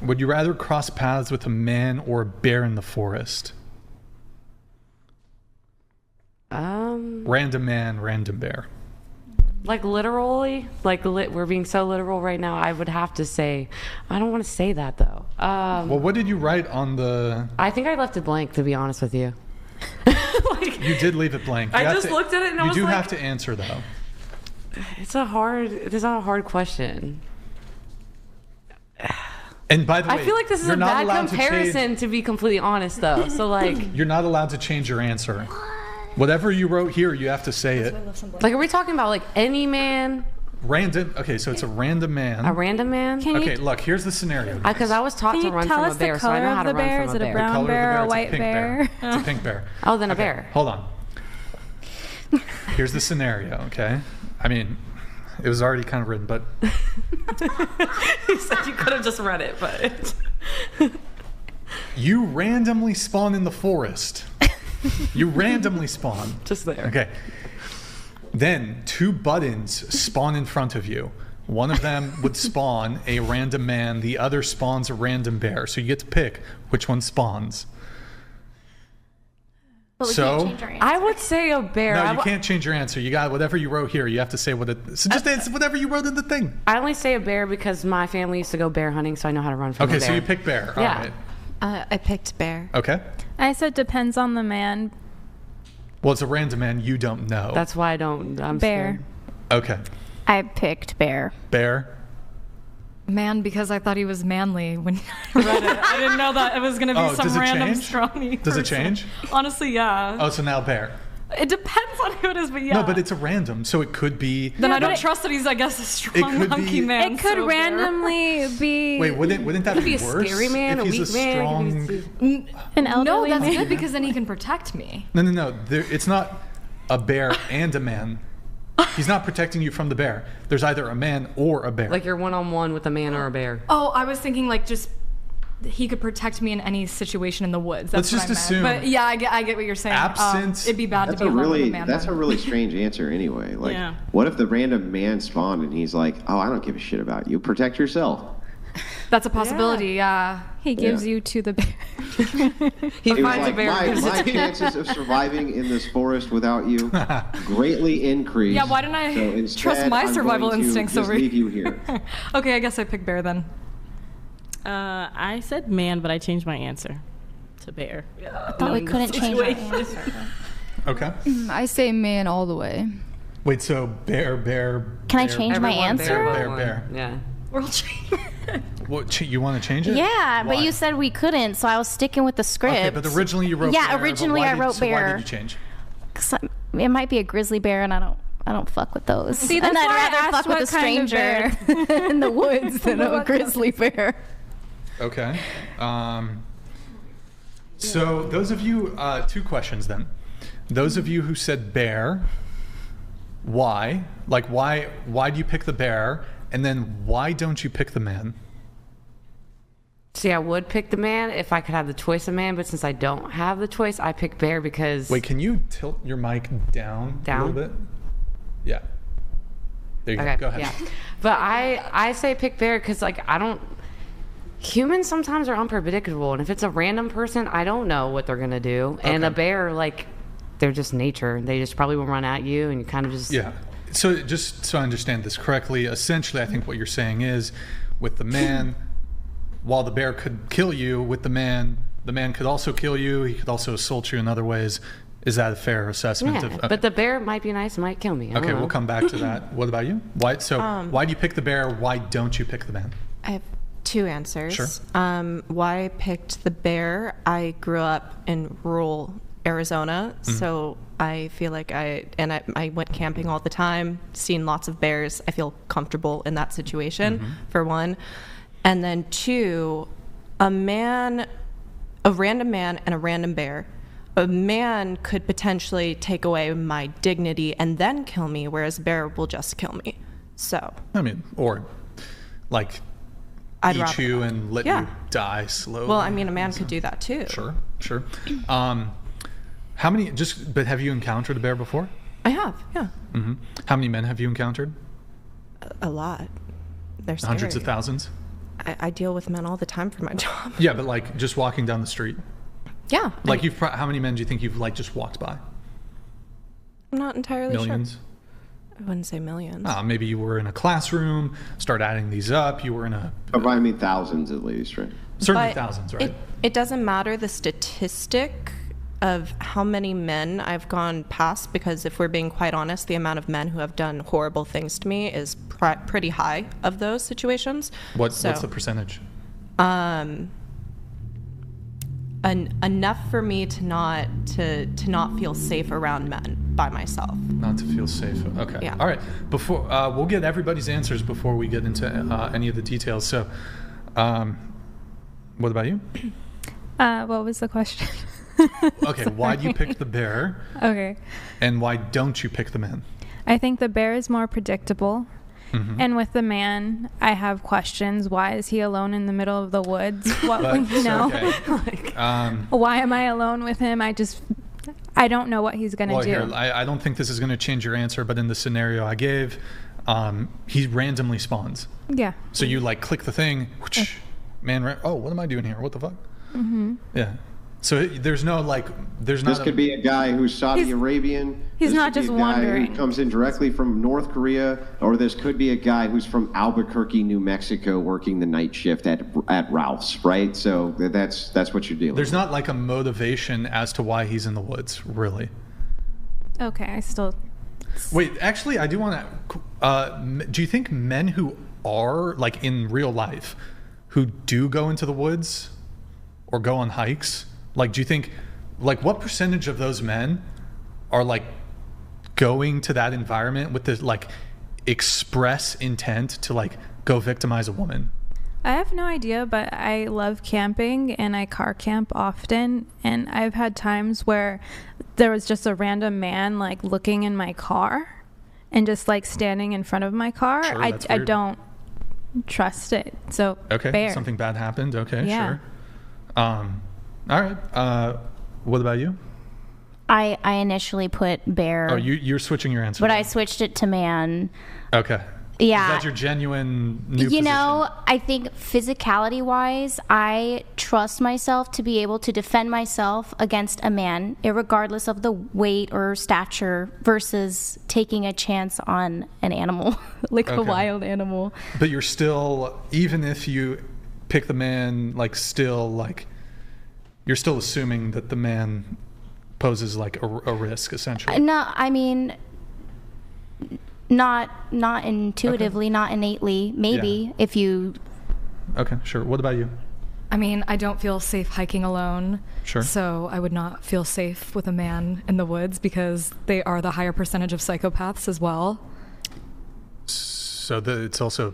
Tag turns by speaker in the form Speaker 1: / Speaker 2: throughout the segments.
Speaker 1: Would you rather cross paths with a man or a bear in the forest? Random man, random bear.
Speaker 2: Like literally, we're being so literal right now. I would have to say, I don't want to say that though.
Speaker 1: Well, what did you write on the?
Speaker 2: I think I left it blank, to be honest with you.
Speaker 1: You did leave it blank.
Speaker 2: I just looked at it and I was like,
Speaker 1: you do have to answer though.
Speaker 2: It's not a hard question.
Speaker 1: And by the way,
Speaker 2: I feel like this is a bad comparison, to be completely honest though. So like,
Speaker 1: you're not allowed to change your answer. Whatever you wrote here, you have to say it.
Speaker 2: Like, are we talking about like any man?
Speaker 1: Random. Okay, so it's a random man.
Speaker 2: A random man?
Speaker 1: Okay, look, here's the scenario.
Speaker 2: Because I was taught to run from a bear, so I know how to run from a bear.
Speaker 3: Is it a brown bear or a white bear?
Speaker 1: It's a pink bear.
Speaker 2: Oh, then a bear.
Speaker 1: Hold on. Here's the scenario, okay? I mean, it was already kind of written, but...
Speaker 2: You said you could have just read it, but...
Speaker 1: You randomly spawn in the forest. You randomly spawn.
Speaker 2: Just there.
Speaker 1: Okay. Then 2 buttons spawn in front of you. One of them would spawn a random man. The other spawns a random bear. So you get to pick which one spawns.
Speaker 3: But we
Speaker 1: so
Speaker 3: can't change our answer.
Speaker 2: I would say a bear.
Speaker 1: No, you can't change your answer. You got whatever you wrote here. You have to say what it. So just answer whatever you wrote in the thing.
Speaker 2: I only say a bear because my family used to go bear hunting, so I know how to run from a bear.
Speaker 1: Okay, so you pick bear.
Speaker 2: Yeah.
Speaker 1: All right.
Speaker 4: I picked bear.
Speaker 1: Okay.
Speaker 3: I said depends on the man.
Speaker 1: Well, it's a random man you don't know.
Speaker 2: That's why I'm
Speaker 3: Bear.
Speaker 2: scared.
Speaker 1: Okay.
Speaker 4: I picked bear.
Speaker 1: Bear.
Speaker 5: Man, because I thought he was manly when I read it. I didn't know that it was going to be some random strawny
Speaker 1: Does it change?
Speaker 5: Honestly, yeah.
Speaker 1: Oh, so now bear.
Speaker 5: It depends on who it is, but yeah.
Speaker 1: No, but it's a random, so it could be.
Speaker 5: Then I don't trust that he's, I guess, a strong hunky man.
Speaker 3: It could randomly be.
Speaker 1: Wait, wouldn't that be worse?
Speaker 2: A scary man,
Speaker 1: if
Speaker 2: a
Speaker 1: he's
Speaker 2: weak man.
Speaker 3: An elderly
Speaker 5: No, that's
Speaker 3: man.
Speaker 5: good because then he can protect me.
Speaker 1: No. It's not a bear and a man. He's not protecting you from the bear. There's either a man or a bear.
Speaker 2: Like you're one-on-one with a man or a bear.
Speaker 5: Oh, I was thinking like just he could protect me in any situation in the woods. That's
Speaker 1: Let's just assume.
Speaker 5: But yeah, I get what you're saying.
Speaker 1: Absence.
Speaker 5: It'd be bad to be alone with a man.
Speaker 6: That's a really strange answer anyway. Like,
Speaker 5: Yeah.
Speaker 6: what if the random man spawned and he's like, "Oh, I don't give a shit about you. Protect yourself."
Speaker 5: That's a possibility. Yeah.
Speaker 3: He gives you to the bear.
Speaker 2: He
Speaker 6: It was
Speaker 2: finds
Speaker 6: like,
Speaker 2: a bear. and
Speaker 6: my
Speaker 2: gives it to you.
Speaker 6: chances of surviving in this forest without you greatly increase.
Speaker 5: Yeah, why didn't I
Speaker 6: So instead,
Speaker 5: trust my
Speaker 6: I'm
Speaker 5: survival
Speaker 6: going to
Speaker 5: instincts
Speaker 6: just
Speaker 5: over
Speaker 6: leave you here.
Speaker 5: Okay, I guess I pick bear then.
Speaker 7: I said man, but I changed my answer to bear.
Speaker 4: I thought we couldn't change our answer.
Speaker 1: Okay.
Speaker 8: I say man all the way.
Speaker 1: Wait, so bear.
Speaker 4: Can I
Speaker 1: bear,
Speaker 4: change my
Speaker 2: Everyone
Speaker 4: answer?
Speaker 1: Bear.
Speaker 2: Yeah.
Speaker 5: World change.
Speaker 1: What, you want to change it?
Speaker 4: Yeah,
Speaker 1: Why?
Speaker 4: but you said we couldn't, so I was sticking with the script.
Speaker 1: Okay, but originally you wrote
Speaker 4: Yeah,
Speaker 1: bear.
Speaker 4: originally I wrote
Speaker 1: So
Speaker 4: bear.
Speaker 1: why did you change?
Speaker 4: 'Cause it might be a grizzly bear, and I don't fuck with those.
Speaker 3: See,
Speaker 4: and
Speaker 3: that's
Speaker 4: I'd
Speaker 3: why I
Speaker 4: rather
Speaker 3: asked
Speaker 4: fuck with a
Speaker 3: what kind of
Speaker 4: stranger in the woods than a grizzly bear.
Speaker 1: Okay. So those of you, 2 questions then. Those of you who said bear, why? Like why do you pick the bear? And then why don't you pick the man?
Speaker 2: See, I would pick the man if I could have the choice of man, but since I don't have the choice, I pick bear because...
Speaker 1: Wait, can you tilt your mic down a little bit? Yeah. There you go. Go ahead.
Speaker 2: Yeah. But I say pick bear because, like, I don't... Humans sometimes are unpredictable, and if it's a random person, I don't know what they're going to do. And a bear, like, they're just nature. They just probably will run at you, and you kind of just...
Speaker 1: Yeah. So just so I understand this correctly, essentially I think what you're saying is with the man, while the bear could kill you, with the man could also kill you. He could also assault you in other ways. Is that a fair assessment?
Speaker 2: Yeah, but the bear might be nice and might kill me. I don't
Speaker 1: Okay,
Speaker 2: know.
Speaker 1: we'll come back to that. What about you? Why do you pick the bear? Why don't you pick the man?
Speaker 9: I have 2 answers.
Speaker 1: Sure.
Speaker 9: Why I picked the bear, I grew up in rural Arizona, so I feel like I went camping all the time, seen lots of bears. I feel comfortable in that situation, for one. And then 2, a random man and a random bear. A man could potentially take away my dignity and then kill me, whereas a bear will just kill me. So
Speaker 1: I mean, or like
Speaker 9: I'd
Speaker 1: eat
Speaker 9: rather
Speaker 1: you
Speaker 9: not.
Speaker 1: and let
Speaker 9: Yeah.
Speaker 1: you die slowly.
Speaker 9: Well, I mean, a man could do that too.
Speaker 1: Sure. How many? But have you encountered a bear before?
Speaker 9: I have, yeah.
Speaker 1: How many men have you encountered?
Speaker 9: A lot. They're scary.
Speaker 1: Hundreds of thousands.
Speaker 9: I deal with men all the time for my job.
Speaker 1: Yeah, but like just walking down the street.
Speaker 9: Yeah.
Speaker 1: Like how many men do you think you've like just walked by?
Speaker 9: I'm not entirely
Speaker 1: Millions?
Speaker 9: sure. I wouldn't say millions.
Speaker 1: Maybe you were in a classroom, start adding these up. You were in a...
Speaker 6: I mean, thousands at least, right?
Speaker 1: Certainly
Speaker 9: But
Speaker 1: thousands, right?
Speaker 9: It doesn't matter the statistic of how many men I've gone past, because if we're being quite honest, the amount of men who have done horrible things to me is pretty high of those situations.
Speaker 1: What's the percentage?
Speaker 9: Enough for me to not feel safe around men by myself.
Speaker 1: Not to feel safe. Okay.
Speaker 9: Yeah.
Speaker 1: All right. Before we'll get everybody's answers before we get into any of the details. So, what about you?
Speaker 3: What was the question?
Speaker 1: Okay. Why do you pick the bear?
Speaker 3: Okay.
Speaker 1: And why don't you pick the man?
Speaker 3: I think the bear is more predictable.
Speaker 1: Mm-hmm.
Speaker 3: And with the man, I have questions. Why is he alone in the middle of the woods? What
Speaker 1: Okay.
Speaker 3: Why am I alone with him? I don't know what he's going to do.
Speaker 1: Here, I don't think this is going to change your answer, but in the scenario I gave, he randomly spawns.
Speaker 3: Yeah.
Speaker 1: So you like click the thing, man, what am I doing here? What the fuck?
Speaker 3: Mm-hmm.
Speaker 1: Yeah. So there's no
Speaker 6: This could be a guy who's Saudi Arabian.
Speaker 3: He's not
Speaker 6: This
Speaker 3: just
Speaker 6: could be a guy
Speaker 3: wandering.
Speaker 6: who comes in directly from North Korea, or this could be a guy who's from Albuquerque, New Mexico, working the night shift at Ralph's, right? So that's what you're dealing
Speaker 1: There's
Speaker 6: with.
Speaker 1: not like a motivation as to why he's in the woods, really.
Speaker 3: Okay, I still...
Speaker 1: Wait, actually, I do want to... do you think men who are, like, in real life, who do go into the woods or go on hikes, like, do you think... Like, what percentage of those men are, like, going to that environment with this, like, express intent to, like, go victimize a woman?
Speaker 3: I have no idea, but I love camping and I car camp often. And I've had times where there was just a random man like looking in my car and just like standing in front of my car.
Speaker 1: Sure,
Speaker 3: I
Speaker 1: that's weird.
Speaker 3: don't trust it. So
Speaker 1: Okay,
Speaker 3: bear.
Speaker 1: something bad happened. Okay,
Speaker 3: Yeah.
Speaker 1: sure. All right. What about you?
Speaker 4: I initially put bear,
Speaker 1: Oh, you're switching your answer.
Speaker 4: but I switched it to man.
Speaker 1: Okay.
Speaker 4: Yeah.
Speaker 1: That's your genuine new
Speaker 4: You
Speaker 1: position.
Speaker 4: know, I think physicality wise, I trust myself to be able to defend myself against a man, irregardless of the weight or stature, versus taking a chance on an animal, like a
Speaker 1: Okay.
Speaker 4: wild animal.
Speaker 1: But you're still, even if you pick the man, like, still, like, you're still assuming that the man poses, like, a risk, essentially.
Speaker 4: No, I mean, not intuitively, not innately. Maybe if you.
Speaker 1: Okay, sure. What about you?
Speaker 5: I mean, I don't feel safe hiking alone.
Speaker 1: Sure.
Speaker 5: So I would not feel safe with a man in the woods because they are the higher percentage of psychopaths as well.
Speaker 1: So it's also...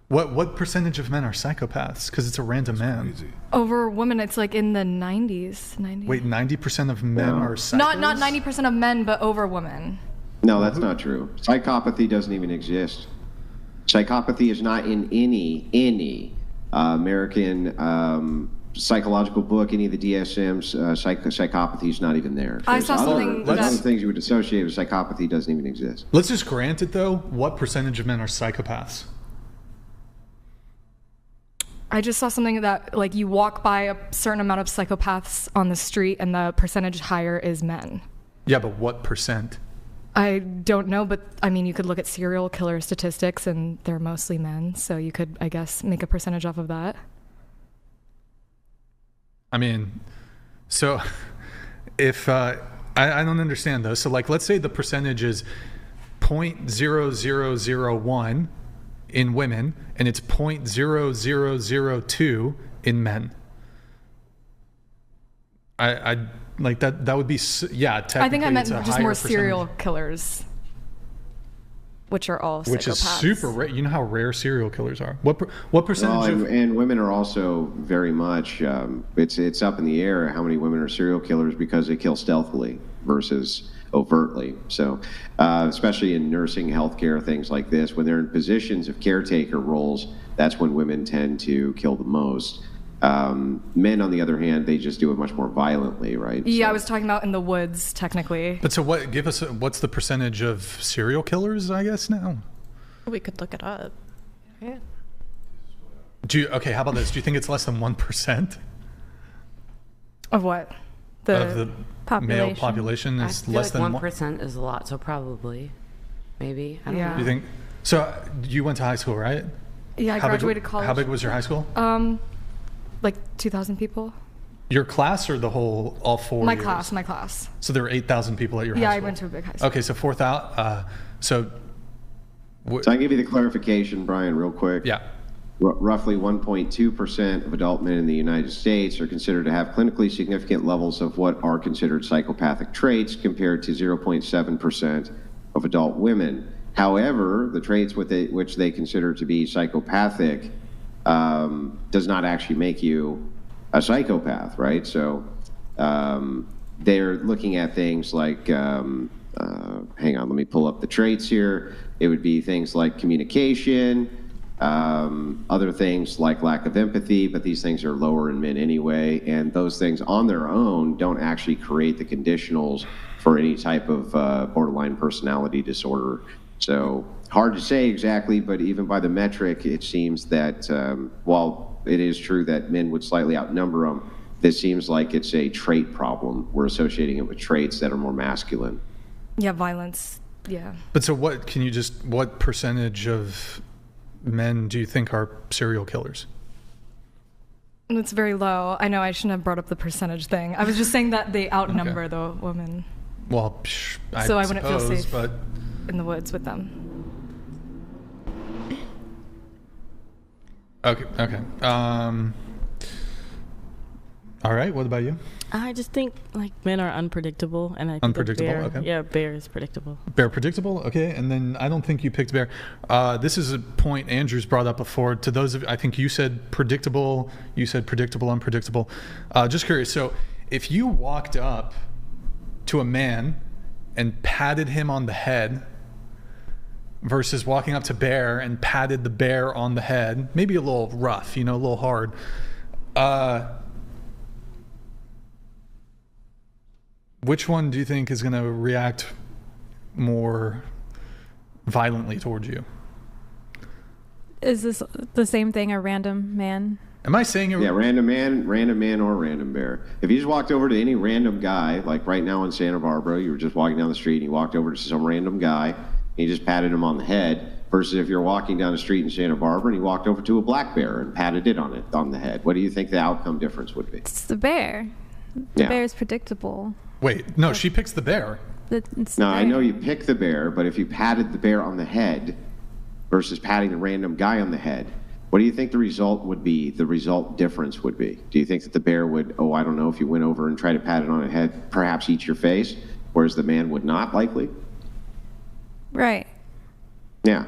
Speaker 1: What percentage of men are psychopaths? Because it's a random man.
Speaker 5: Over women, it's like in the 90s. 90.
Speaker 1: Wait, 90% of men are psychos?
Speaker 5: Not 90% of men, but over women.
Speaker 6: No, that's not true. Psychopathy doesn't even exist. Psychopathy is not in any American psychological book, any of the DSMs. Psychopathy is not even there.
Speaker 5: I saw something
Speaker 6: There's other things you would associate with psychopathy doesn't even exist.
Speaker 1: Let's just grant it, though. What percentage of men are psychopaths?
Speaker 5: I just saw something that, like, you walk by a certain amount of psychopaths on the street and the percentage higher is men.
Speaker 1: Yeah, but what percent?
Speaker 5: I don't know, but I mean, you could look at serial killer statistics and they're mostly men. So you could, I guess, make a percentage off of that.
Speaker 1: I mean, so if I don't understand though. So like, let's say the percentage is 0.0001 in women and it's 0.0002 in men. I like that. That would be technically.
Speaker 5: I think I meant
Speaker 1: it's a
Speaker 5: just
Speaker 1: higher
Speaker 5: more serial
Speaker 1: percentage.
Speaker 5: killers, which are all psychopaths.
Speaker 1: Which is super rare. You know how rare serial killers are. What percentage of
Speaker 6: and women are also very much. It's up in the air how many women are serial killers because they kill stealthily versus overtly. So, especially in nursing, healthcare, things like this, when they're in positions of caretaker roles, that's when women tend to kill the most. Men, on the other hand, they just do it much more violently, right?
Speaker 5: Yeah,
Speaker 6: So-
Speaker 5: I was talking about in the woods, technically.
Speaker 1: But so what? Give us what's the percentage of serial killers? I guess now.
Speaker 9: We could look it up. Yeah.
Speaker 1: Okay, how about this? Do you think it's less than 1%?
Speaker 5: Of what?
Speaker 1: Of the male
Speaker 3: Population.
Speaker 1: population
Speaker 2: I
Speaker 1: is
Speaker 2: feel
Speaker 1: less
Speaker 2: like
Speaker 1: than
Speaker 2: 1% is a lot, so probably, maybe. I don't
Speaker 5: Yeah.
Speaker 2: know.
Speaker 1: You think? So you went to high school, right?
Speaker 5: Yeah, I graduated college.
Speaker 1: How big was your high school?
Speaker 5: Like 2,000 people.
Speaker 1: Your class or the whole, all 4
Speaker 5: My
Speaker 1: years?
Speaker 5: class.
Speaker 1: So there were 8,000 people at your high
Speaker 5: Yeah,
Speaker 1: school?
Speaker 5: I went to a big high school.
Speaker 1: Okay, so 4,000. So
Speaker 6: So I can give you the clarification, Brian, real quick.
Speaker 1: yeah.
Speaker 6: Roughly 1.2% of adult men in the United States are considered to have clinically significant levels of what are considered psychopathic traits, compared to 0.7% of adult women. However, the traits which they consider to be psychopathic does not actually make you a psychopath, right? So they're looking at things like, hang on, let me pull up the traits here. It would be things like communication, other things like lack of empathy, but these things are lower in men anyway, and those things on their own don't actually create the conditionals for any type of borderline personality disorder. So hard to say exactly, but even by the metric, it seems that while it is true that men would slightly outnumber them, this seems like it's a trait problem. We're associating it with traits that are more masculine.
Speaker 5: Yeah, violence. Yeah.
Speaker 1: But so what percentage of men do you think are serial killers?
Speaker 5: It's very low. I know I shouldn't have brought up the percentage thing. I was just saying that they outnumber the women.
Speaker 1: Well,
Speaker 5: So I wouldn't feel
Speaker 1: suppose,
Speaker 5: safe.
Speaker 1: But
Speaker 5: In the woods with them.
Speaker 1: okay. All right. What about you?
Speaker 7: I just think like men are unpredictable, and I think
Speaker 1: Unpredictable,
Speaker 7: a bear,
Speaker 1: okay.
Speaker 7: Yeah, bear is predictable.
Speaker 1: Bear predictable, okay. And then I don't think you picked bear. This is a point Andrew's brought up before. To those of, I think you said predictable. You said predictable, unpredictable. Just curious. So if you walked up to a man and patted him on the head, versus walking up to bear and patted the bear on the head, maybe a little rough, a little hard. Which one do you think is going to react more violently towards you?
Speaker 3: Is this the same thing, a random man?
Speaker 1: Am I saying it?
Speaker 6: Yeah, random man, or random bear. If you just walked over to any random guy, like right now in Santa Barbara, you were just walking down the street and you walked over to some random guy and you just patted him on the head, versus if you're walking down the street in Santa Barbara and you walked over to a black bear and patted it on the head. What do you think the outcome difference would be?
Speaker 3: It's the bear. The
Speaker 6: Yeah.
Speaker 3: bear is predictable.
Speaker 1: Wait, no, she picks the bear.
Speaker 3: It's the
Speaker 6: Now, I
Speaker 3: bear.
Speaker 6: know you pick the bear, but if you patted the bear on the head versus patting a random guy on the head, what do you think the result would be? The result difference would be? Do you think that the bear would, I don't know, if you went over and tried to pat it on the head, perhaps eat your face, whereas the man would not, likely?
Speaker 3: Right.
Speaker 6: Yeah,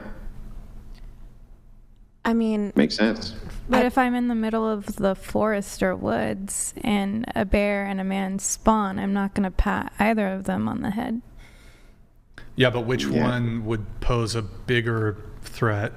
Speaker 9: I mean,
Speaker 6: makes sense.
Speaker 3: But if I'm in the middle of the forest or woods and a bear and a man spawn, I'm not going to pat either of them on the head.
Speaker 1: Yeah, but which one would pose a bigger threat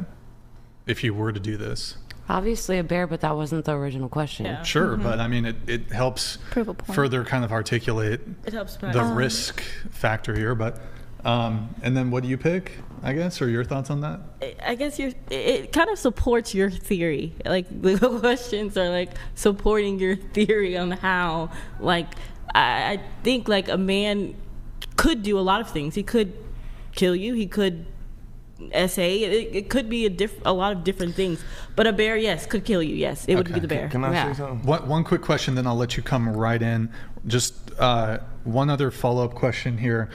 Speaker 1: if you were to do this?
Speaker 2: Obviously a bear, but that wasn't the original question.
Speaker 7: Yeah.
Speaker 1: Sure, but I mean, it helps
Speaker 3: Prove a point.
Speaker 1: further kind of articulate
Speaker 7: It helps.
Speaker 1: the risk factor here. But and then what do you pick, I guess, or your thoughts on that?
Speaker 7: I guess it kind of supports your theory. Like the questions are like supporting your theory on how, like, I think like a man could do a lot of things. He could kill you. He could essay. It could be a lot of different things. But a bear, yes, could kill you. Yes, it would be the bear.
Speaker 10: Can I
Speaker 2: Yeah.
Speaker 10: say something?
Speaker 1: One quick question, then I'll let you come right in. Just one other follow-up question here.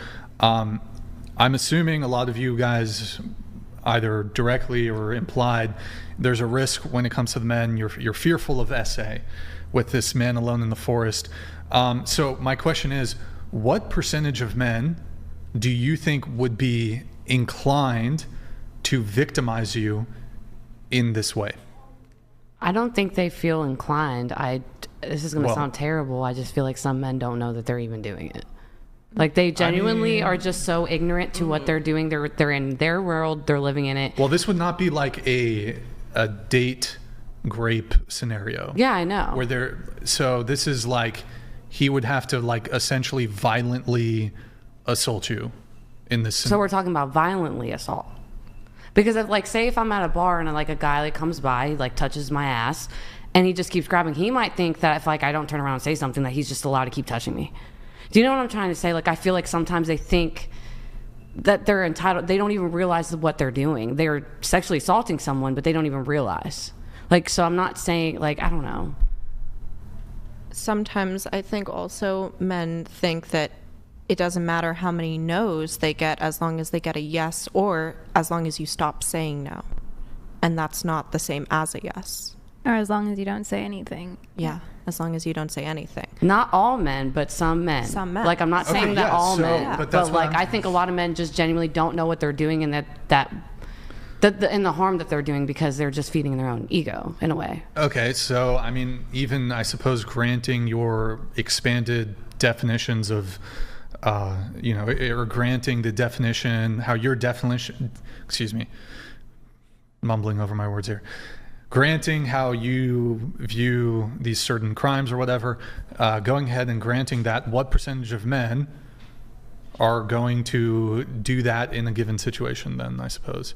Speaker 1: I'm assuming a lot of you guys, either directly or implied, there's a risk when it comes to the men. You're fearful of essay with this man alone in the forest. So my question is, what percentage of men do you think would be inclined to victimize you in this way?
Speaker 2: I don't think they feel inclined. This is going to sound terrible. I just feel like some men don't know that they're even doing it. Like they genuinely are just so ignorant to what they're doing. They're in their world. They're living in it.
Speaker 1: Well, this would not be like a date grape scenario.
Speaker 2: Yeah, I know.
Speaker 1: So this is like he would have to like essentially violently assault you in this.
Speaker 2: So we're talking about violently assault. Because if, like, say if I'm at a bar and like a guy like comes by, he like touches my ass, and he just keeps grabbing, he might think that if like I don't turn around and say something, that he's just allowed to keep touching me. Do you know what I'm trying to say? Like, I feel like sometimes they think that they're entitled. They don't even realize what they're doing. They're sexually assaulting someone, but they don't even realize. Like, so I'm not saying, like, I don't know.
Speaker 9: Sometimes I think also men think that it doesn't matter how many no's they get as long as they get a yes, or as long as you stop saying no. And that's not the same as a yes.
Speaker 3: Or as long as you don't say anything.
Speaker 9: Yeah, as long as you don't say anything.
Speaker 2: Not all men, but some men.
Speaker 9: Some men.
Speaker 2: Like, I'm not saying that all men,
Speaker 1: but
Speaker 2: like, I think a lot of men just genuinely don't know what they're doing, and and the harm that they're doing, because they're just feeding their own ego in a way.
Speaker 1: Okay, so I mean, even I suppose granting your expanded definitions of, or granting the definition, how your definition, excuse me, mumbling over my words here, granting how you view these certain crimes or whatever, going ahead and granting that, what percentage of men are going to do that in a given situation then, I suppose?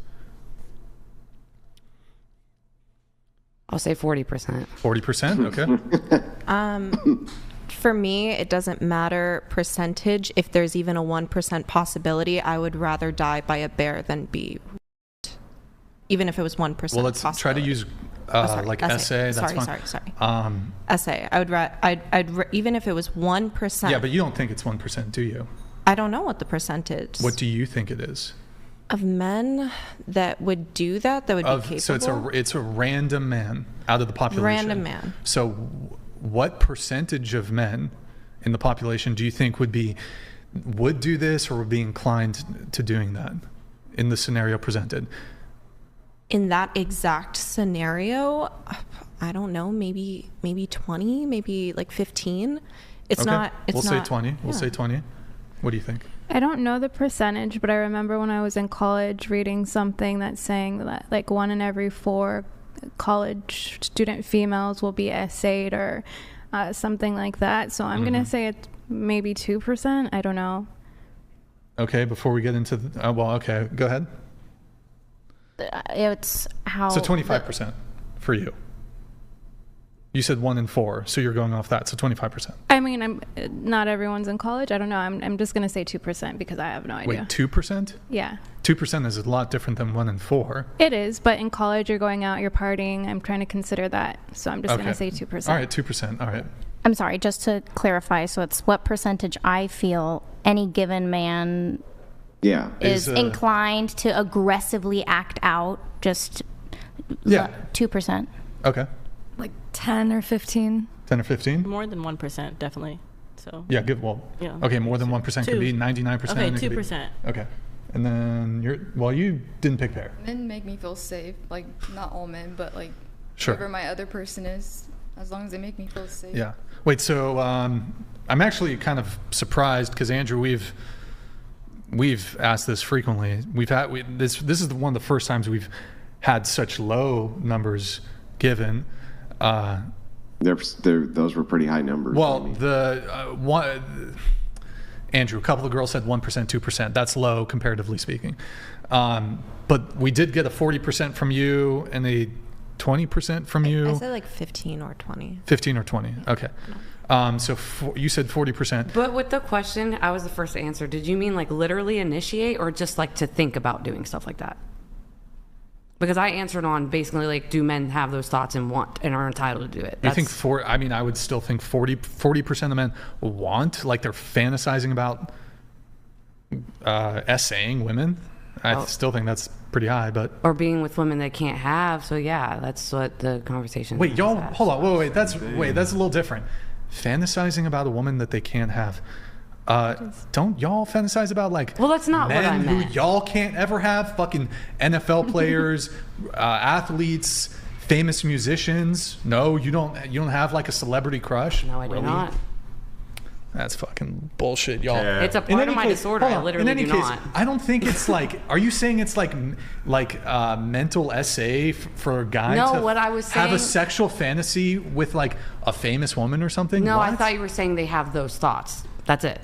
Speaker 2: I'll say 40%.
Speaker 1: 40%? Okay.
Speaker 9: For me, it doesn't matter percentage. If there's even a 1% possibility, I would rather die by a bear than be raped. Even if it was 1%.
Speaker 1: Well, let's try to use like essay. That's fine.
Speaker 9: Sorry. Essay. I'd even if it was 1%.
Speaker 1: Yeah, but you don't think it's 1%, do you?
Speaker 9: I don't know what the percentage.
Speaker 1: What do you think it is?
Speaker 9: Of men that would do that would be capable?
Speaker 1: So it's a random man out of the population.
Speaker 9: Random man.
Speaker 1: So what percentage of men in the population do you think would do this, or would be inclined to doing that in the scenario presented?
Speaker 9: In that exact scenario, I don't know, maybe 20, maybe like 15. It's
Speaker 1: okay.
Speaker 9: not.
Speaker 1: We'll say 20. We'll say 20. What do you think?
Speaker 3: I don't know the percentage, but I remember when I was in college reading something that's saying that like 1 in every 4 college student females will be essayed, or something like that. So I'm going to say it's maybe 2%. I don't know.
Speaker 1: Okay, before we get into okay, go ahead.
Speaker 4: It's how.
Speaker 1: So 25% for you. You said 1 in 4, so you're going off that. So 25%.
Speaker 3: I mean, not everyone's in college. I don't know. I'm just going to say 2% because I have no idea.
Speaker 1: Wait, 2%?
Speaker 3: Yeah.
Speaker 1: 2% is a lot different than 1 in 4.
Speaker 3: It is, but in college you're going out, you're partying. I'm trying to consider that. So I'm just going to say 2%.
Speaker 1: All right, 2%. All right.
Speaker 4: I'm sorry, just to clarify. So it's what percentage I feel any given man is inclined to aggressively act out. Just 2%.
Speaker 1: Okay.
Speaker 5: Like 10 or 15.
Speaker 1: 10 or 15?
Speaker 7: More than 1%, definitely. So.
Speaker 1: Yeah, good. Well,
Speaker 7: yeah.
Speaker 1: Okay, more than 1% could be 99%.
Speaker 7: Okay, 2%.
Speaker 1: Okay. And then you didn't pick pair.
Speaker 8: Men make me feel safe. Like, not all men, but like
Speaker 1: whoever
Speaker 8: my other person is, as long as they make me feel safe.
Speaker 1: Yeah. Wait, so I'm actually kind of surprised because, Andrew, we've asked this frequently. This is one of the first times we've had such low numbers given.
Speaker 6: Those were pretty high numbers.
Speaker 1: Well, Andrew, a couple of girls said 1%, 2%. That's low, comparatively speaking. But we did get a 40% from you and a 20% from you.
Speaker 9: I said like 15 or 20.
Speaker 1: 15 or 20. Okay. So you said 40%.
Speaker 2: But with the question, I was the first to answer. Did you mean like literally initiate, or just like to think about doing stuff like that? Because I answered on basically like, do men have those thoughts and want and are entitled to do it?
Speaker 1: You think I would still think 40% of men want, like they're fantasizing about essaying women. I still think that's pretty high, but.
Speaker 2: Or being with women they can't have. So yeah, that's what the conversation.
Speaker 1: Wait, y'all, hold on. Wait, that's a little different. Fantasizing about a woman that they can't have. Don't y'all fantasize about like
Speaker 2: that's not
Speaker 1: men
Speaker 2: what I meant.
Speaker 1: Who y'all can't ever have? Fucking NFL players, athletes, famous musicians. No, you don't have like a celebrity crush?
Speaker 2: No, I do not.
Speaker 1: That's fucking bullshit, y'all.
Speaker 2: Yeah. It's a part of my disorder. I literally do not.
Speaker 1: I don't think it's like. Are you saying it's like mental essay for a guy to
Speaker 2: what I was saying,
Speaker 1: have a sexual fantasy with like a famous woman or something?
Speaker 2: No,
Speaker 1: what?
Speaker 2: I thought you were saying they have those thoughts. That's it.